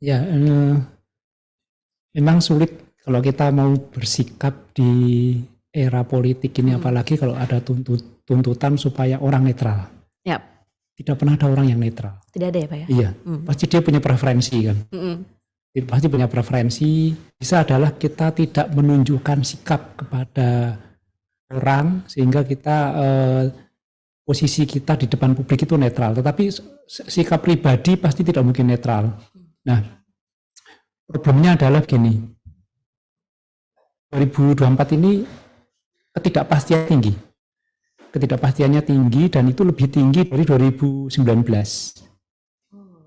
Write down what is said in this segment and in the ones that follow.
Ya, memang sulit kalau kita mau bersikap di era politik ini, apalagi kalau ada tuntutan supaya orang netral. Yap. Tidak pernah ada orang yang netral. Tidak ada ya Pak ya? Iya, pasti dia punya preferensi kan. Pasti punya preferensi. Bisa adalah kita tidak menunjukkan sikap kepada orang sehingga kita posisi kita di depan publik itu netral. Tetapi sikap pribadi pasti tidak mungkin netral. Nah, problemnya adalah gini. 2024 ini ketidakpastian tinggi. Ketidakpastiannya tinggi dan itu lebih tinggi dari 2019.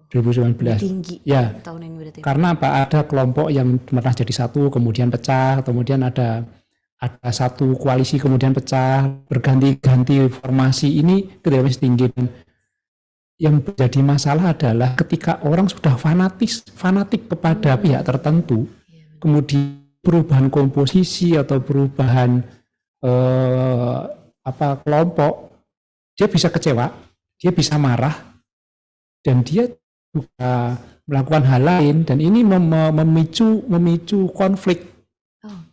2019. Tinggi ya, tahun ini berarti. Karena apa? Ada kelompok yang pernah jadi satu, kemudian pecah, kemudian ada satu koalisi kemudian pecah, berganti-ganti formasi, ini ketidakpastian tinggi. Dan yang menjadi masalah adalah ketika orang sudah fanatik kepada pihak tertentu, kemudian perubahan komposisi atau perubahan kelompok, dia bisa kecewa, dia bisa marah, dan dia juga melakukan hal lain, dan ini memicu konflik.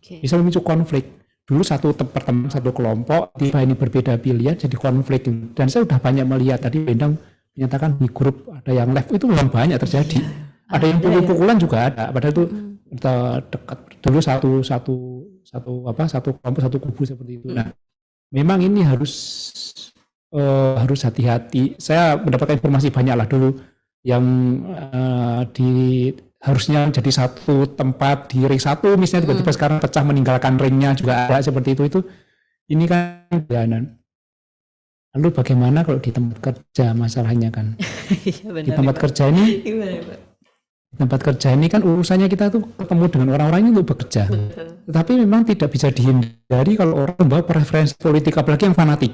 Bisa memicu konflik. Dulu satu kelompok, tiba ini berbeda pilihan, jadi konflik. Dan saya sudah banyak melihat, tadi Bendang menyatakan di grup ada yang left, itu memang banyak terjadi. Ada yang pukul-pukulan juga ada, padahal itu dekat dulu satu kelompok, satu kubu seperti itu. Nah, memang ini harus hati-hati. Saya mendapatkan informasi banyak lah dulu yang harusnya jadi satu tempat di ring satu, misalnya tiba-tiba sekarang pecah meninggalkan ringnya juga ada seperti itu. Ini kan pilihan. Lalu bagaimana kalau di tempat kerja masalahnya kan? Di tempat kerja ini, tempat kerja ini kan urusannya kita tuh ketemu dengan orang-orang ini untuk bekerja. Tetapi memang tidak bisa dihindari kalau orang membawa preferensi politik, apalagi yang fanatik.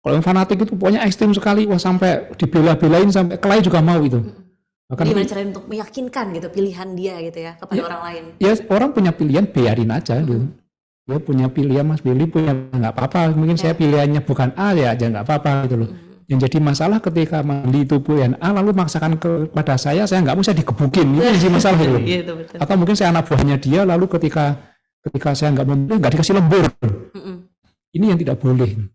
Kalau yang fanatik itu pokoknya ekstrim sekali, wah sampai dibela-belain, sampai kelahi juga mau itu. Gimana caranya untuk meyakinkan gitu pilihan dia gitu ya kepada orang lain? Ya orang punya pilihan, biarin aja gitu. Dia punya pilihan, Mas Billy punya, nggak apa-apa. Mungkin saya pilihannya bukan A ya aja nggak apa-apa gitu loh. Yang jadi masalah ketika Billy itu pilihan A lalu maksakan kepada saya nggak bisa digebukin, itu jadi masalah gitu loh. Atau mungkin saya anak buahnya dia, lalu ketika saya nggak memilih, nggak dikasih lembur. Ini yang tidak boleh.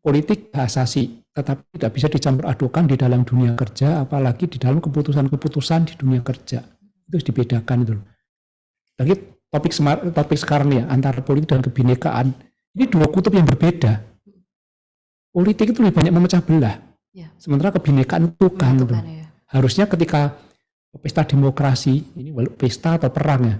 Politik asasi, tetapi tidak bisa dicampur adukan di dalam dunia kerja, apalagi di dalam keputusan-keputusan di dunia kerja. Itu harus dibedakan itu loh. Lagi topik sekarang ya, antara politik dan kebinekaan, ini dua kutub yang berbeda. Politik itu lebih banyak memecah belah, sementara kebinekaan itu kan. Harusnya ketika pesta demokrasi, ini pesta atau perang ya,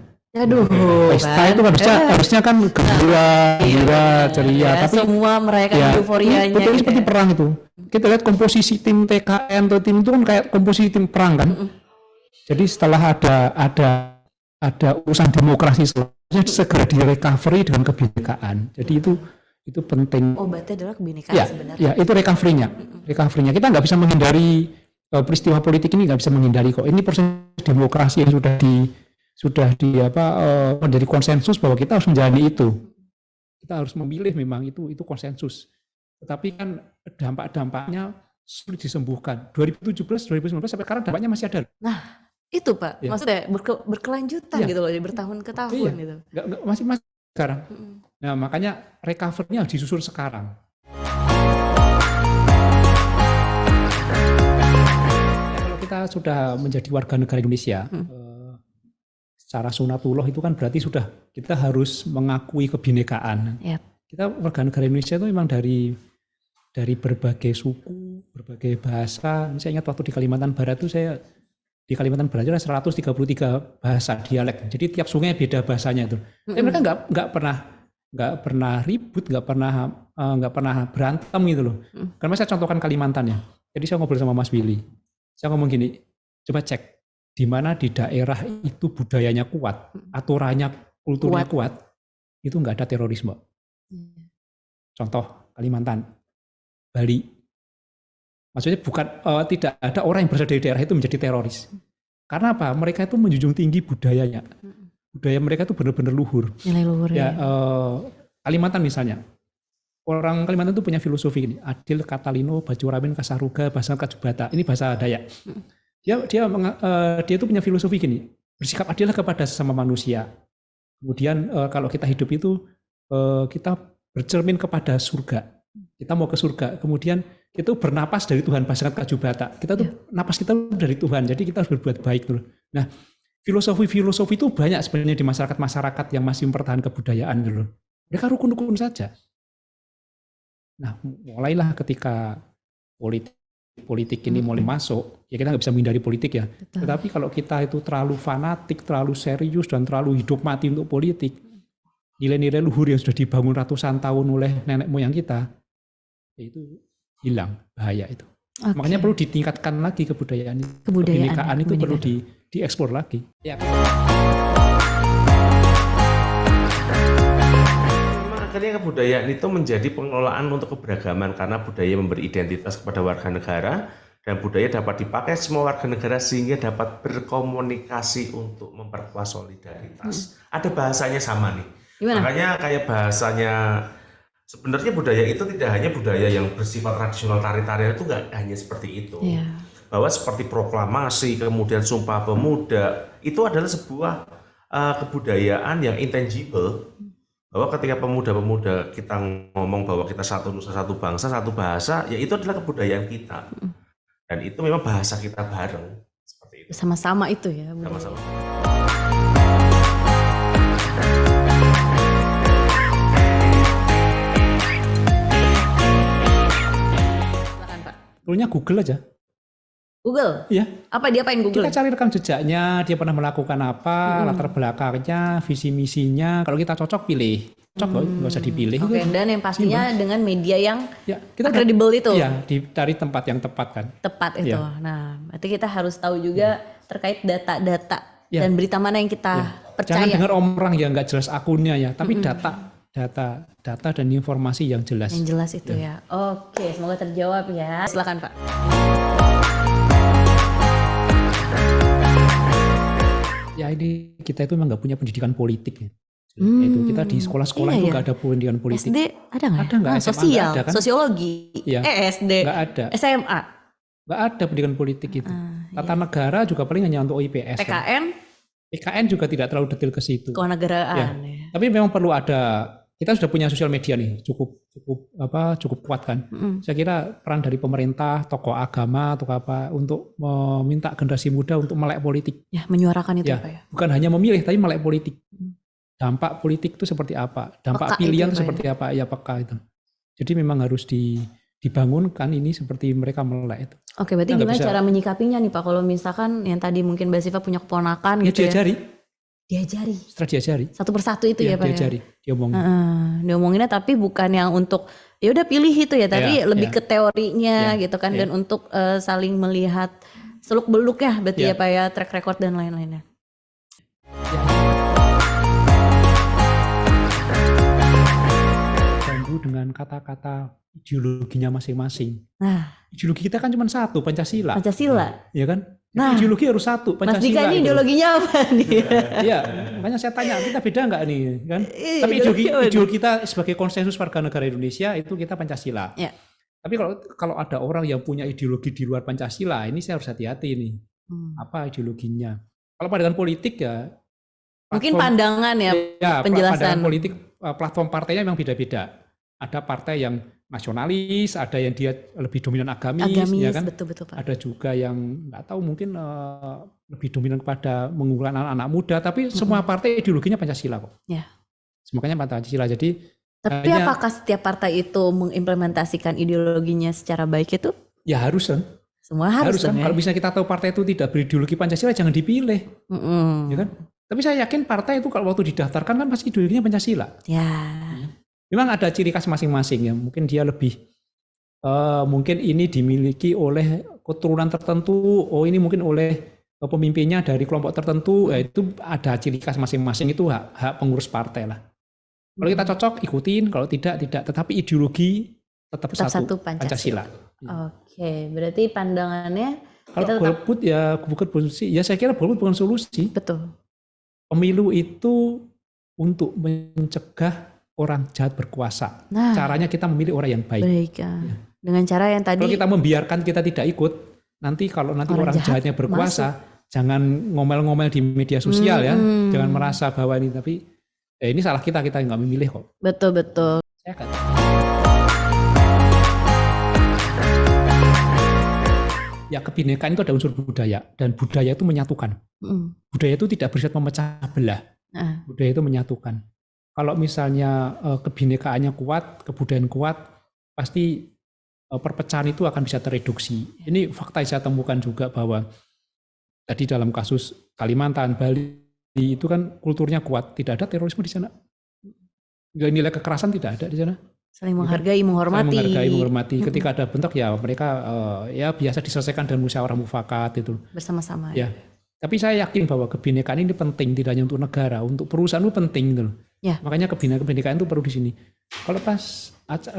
pesta itu harusnya kan gembira, ceria, tapi semua merayakan euforianya. Betul seperti perang itu. Kita lihat komposisi tim TKN atau tim itu kan kayak komposisi tim perang kan. Jadi setelah ada urusan demokrasi selanjutnya segera direcovery dengan kebinekaan. Jadi itu penting. Obatnya adalah kebinekaan sebenarnya. Ya, itu recovery-nya. Kita nggak bisa menghindari peristiwa politik ini, nggak bisa menghindari kok. Ini proses demokrasi yang sudah menjadi konsensus bahwa kita harus menjalani itu. Kita harus memilih, memang itu konsensus. Tetapi kan dampak-dampaknya sulit disembuhkan. 2017, 2019 sampai sekarang dampaknya masih ada. Nah, itu Pak, maksudnya berkelanjutan gitu loh, bertahun ke tahun gitu. Masih sekarang. Nah, makanya recovery-nya harus disusun sekarang. Kalau kita sudah menjadi warga negara Indonesia, secara sunatullah itu kan berarti kita harus mengakui kebinekaan. Kita warga negara Indonesia itu memang dari berbagai suku, berbagai bahasa. Saya ingat waktu di Kalimantan Barat itu di Kalimantan Barat ada 133 bahasa dialek. Jadi tiap sungai beda bahasanya itu. Tapi mereka nggak pernah ribut, nggak pernah berantem gitu loh. Karena saya contohkan Kalimantan ya. Jadi saya ngobrol sama Mas Willy. Saya ngomong gini, coba cek di mana di daerah itu budayanya kuat, aturannya, kulturnya kuat, itu nggak ada terorisme. Contoh Kalimantan, Bali. Maksudnya bukan tidak ada orang yang berasal dari daerah itu menjadi teroris. Karena apa? Mereka itu menjunjung tinggi budayanya. Budaya mereka itu benar-benar luhur. Nilai luhur ya. Kalimantan misalnya. Orang Kalimantan itu punya filosofi ini. Adil, Katalino, Bajuramin, Kasaruga, Bahasa Kajubata. Ini bahasa Dayak. Dia itu punya filosofi gini, bersikap adil kepada sesama manusia. Kemudian kalau kita hidup itu kita bercermin kepada surga. Kita mau ke surga. Kemudian kita bernapas dari Tuhan, pasangan kaju bata. Kita tuh napas kita dari Tuhan. Jadi kita harus berbuat baik dulu. Nah, filosofi itu banyak sebenarnya di masyarakat yang masih mempertahankan kebudayaan dulu. Mereka rukun-rukun saja. Nah, mulailah ketika politik ini mulai masuk, ya kita nggak bisa menghindari politik ya. Betul. Tetapi kalau kita itu terlalu fanatik, terlalu serius, dan terlalu hidup mati untuk politik, nilai-nilai luhur yang sudah dibangun ratusan tahun oleh nenek moyang kita, itu hilang, bahaya itu. Oke. Makanya perlu ditingkatkan lagi kebudayaan itu. Kebinekaan itu perlu dieksplor lagi. Ya. Akhirnya kebudayaan itu menjadi pengelolaan untuk keberagaman karena budaya memberi identitas kepada warga negara dan budaya dapat dipakai semua warga negara sehingga dapat berkomunikasi untuk memperkuat solidaritas. Ada bahasanya sama nih. Gimana? Makanya kayak bahasanya sebenarnya budaya itu tidak hanya budaya yang bersifat tradisional tari-tarian itu nggak hanya seperti itu. Yeah. Bahwa seperti proklamasi kemudian Sumpah Pemuda itu adalah sebuah kebudayaan yang intangible. Bahwa ketika pemuda-pemuda kita ngomong bahwa kita satu nusa, satu bangsa, satu bahasa, ya itu adalah kebudayaan kita. Dan itu memang bahasa kita bareng. Seperti itu. Sama-sama itu ya. Sama-sama. Silakan Pak. Toolnya Google aja. Google? Iya. Apa dia apain Google? Kita cari rekam jejaknya, dia pernah melakukan apa, latar belakangnya, visi misinya. Kalau kita cocok pilih, cocok nggak usah dipilih. Oke, dan yang pastinya dengan media yang kita kredibel itu. Iya, dicari tempat yang tepat kan. Tepat itu. Ya. Nah, berarti kita harus tahu juga terkait data-data dan berita mana yang kita percaya. Jangan dengar orang yang nggak jelas akunnya ya, tapi data dan informasi yang jelas. Yang jelas itu ya. Oke, semoga terjawab ya. Silakan Pak. Ya ini kita itu memang nggak punya pendidikan politik ya. Itu kita di sekolah-sekolah itu nggak ada pendidikan politik. SD ada nggak? Ada nggak? Sosial, ada, kan? sosiologi, Ya. SD, Nggak ada. SMA, Nggak ada pendidikan politik itu. Tata negara juga paling hanya untuk IPS. PKN, PKN juga tidak terlalu detail ke situ. kewarganegaraan. Ya. Ya. Tapi memang perlu ada. Kita sudah punya sosial media nih, cukup kuat kan. Saya kira peran dari pemerintah, tokoh agama, atau apa untuk meminta generasi muda untuk melek politik. Ya, menyuarakan itu Ya, Pak ya. bukan hanya memilih, tapi melek politik. Dampak politik itu seperti apa? Dampak Peka pilihan itu, itu seperti apa? Ya peka itu. Jadi memang harus dibangunkan ini seperti mereka melek itu. Oke, berarti Kita nggak gimana bisa- cara menyikapinya nih Pak? Kalau misalkan yang tadi mungkin Mbak Siva punya keponakan Ya gitu ya. diajari, Diajari. setelah diajari. Satu persatu itu ya Pak ya. Diajari, diomongin. Diomonginnya tapi bukan yang untuk ya udah pilih itu ya, tapi Ya, lebih ya. ke teorinya Ya, gitu kan, ya. dan untuk saling melihat seluk beluk ya berarti Ya. ya Pak ya, track record dan lain-lainnya. Bantu dengan kata-kata ideologinya masing-masing. Nah, Ideologi kita kan cuma satu, Pancasila. Pancasila. Ya kan? Nah. Ideologi harus satu, Mas Pancasila. Dika ini gitu. ideologinya apa nih? Iya, makanya saya tanya, kita beda nggak nih? Kan? Iya, Tapi ideologi apa ideologi kita sebagai konsensus warga negara Indonesia itu kita Pancasila. Ya. Tapi kalau ada orang yang punya ideologi di luar Pancasila, ini saya harus hati-hati nih. Apa ideologinya? Kalau pandangan politik ya, Mungkin pandangan ya, penjelasan. pandangan politik, platform partainya memang beda-beda. Ada partai yang nasionalis, ada yang dia lebih dominan agamis, ya kan? Betul Pak. Ada juga yang nggak tahu mungkin lebih dominan kepada mengunggulkan anak-anak muda, tapi semua partai ideologinya Pancasila kok. Ya. Semuanya Pancasila. Jadi Tapi apakah setiap partai itu mengimplementasikan ideologinya secara baik itu? ya harus kan? Semua harus kan? dong ya. Kalau bisa kita tahu partai itu tidak berideologi Pancasila, jangan dipilih, ya kan? Tapi saya yakin partai itu kalau waktu didaftarkan kan pasti ideologinya Pancasila. Ya. Memang ada ciri khas masing-masing ya. Mungkin dia lebih, mungkin ini dimiliki oleh keturunan tertentu. Oh ini mungkin oleh pemimpinnya dari kelompok tertentu. Itu ada ciri khas masing-masing, itu hak pengurus partai lah. Kalau kita cocok ikutin, kalau tidak. Tetapi ideologi tetap satu Pancasila. Oke, berarti pandangannya Kalau kita tetap golput ya bukan solusi. Ya saya kira golput bukan solusi. betul. Pemilu itu untuk mencegah orang jahat berkuasa. Nah, Caranya kita memilih orang yang baik. baik. Dengan cara yang tadi Kalau kita membiarkan kita tidak ikut, nanti kalau nanti Orang orang jahat jahatnya berkuasa, jangan ngomel-ngomel di media sosial ya, jangan merasa bahwa ini, tapi ini salah kita nggak memilih kok. Betul. Saya kan. Ya kebinekaan itu ada unsur budaya, dan budaya itu menyatukan. Budaya itu tidak bersifat memecah belah. Budaya itu menyatukan. Kalau misalnya kebinekaannya kuat, kebudayaan kuat, pasti perpecahan itu akan bisa tereduksi. Ini fakta yang saya temukan juga bahwa tadi dalam kasus Kalimantan, Bali itu kan kulturnya kuat, tidak ada terorisme di sana. Nilai kekerasan tidak ada di sana. Saling menghargai, menghormati. Saling menghargai, menghormati. Ketika ada bentrok ya mereka ya biasa diselesaikan dengan musyawarah mufakat itu. Bersama-sama. Ya. Tapi saya yakin bahwa kebinekaan ini penting, tidak hanya untuk negara, untuk perusahaan itu penting gitu loh. Ya. Makanya kebinekaan itu perlu di sini. Kalau pas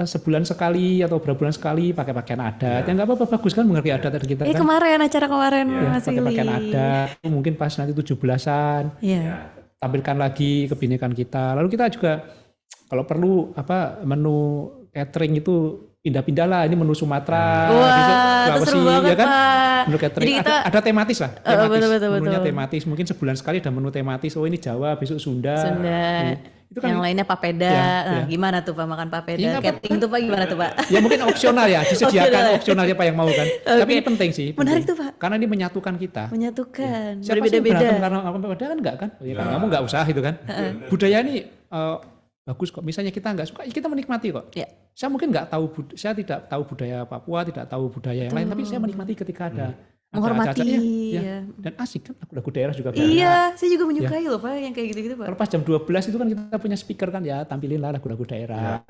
sebulan sekali atau berapa bulan sekali pakai pakaian adat, ya nggak apa-apa, bagus kan menghargai adat kita kan. Acara kemarin Mas pakai pakaian adat, mungkin pas nanti 17-an, tampilkan lagi kebinekaan kita. Lalu kita juga kalau perlu menu catering itu pindah-pindah lah, ini menu Sumatera, itu seru banget, ya kan? Pak. Menu catering Jadi kita, ada tematis lah, menunya betul. tematis, mungkin sebulan sekali ada menu tematis. Oh ini Jawa, besok Sunda. Itu kan yang lainnya papeda. Gimana tuh Pak makan papeda? Catering tuh Pak gimana tuh Pak? Ya mungkin opsional ya, disediakan opsional siapa yang mau kan. Tapi ini penting sih. Menarik tuh Pak. Karena ini menyatukan kita. Menyatukan. Siapa Berbeda-beda. sih berantem karena papeda kan enggak kan? Ya kan kamu enggak usah itu kan. Budaya ini bagus kok. Misalnya kita nggak suka, kita menikmati kok. Ya. Saya mungkin nggak tahu, saya tidak tahu budaya Papua, tidak tahu budaya yang lain, tapi saya menikmati ketika ada menghormati. Ya. Dan asik kan, lagu daerah juga. Iya, saya juga menyukai loh Pak yang kayak gitu-gitu Pak. Kalau pas jam 12 itu kan kita punya speaker kan ya, tampilin lah lagu-lagu daerah.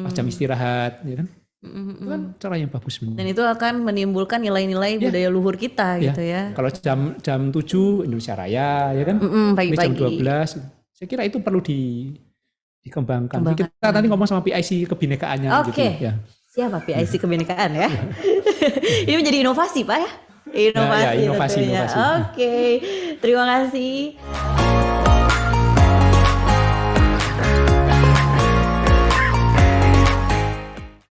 Pas jam istirahat, ya kan. Itu kan cara yang bagus sebenarnya. Dan itu akan menimbulkan nilai-nilai budaya luhur kita gitu ya. Kalau jam 7 Indonesia Raya, ya kan. Pagi-pagi. Jam 12, saya kira itu perlu dikembangkan. Kita nanti ngomong sama PIC kebinekaannya gitu ya. Siapa PIC kebinekaan ya? Ini menjadi inovasi Pak ya? Inovasi. Inovasi. Oke. Terima kasih.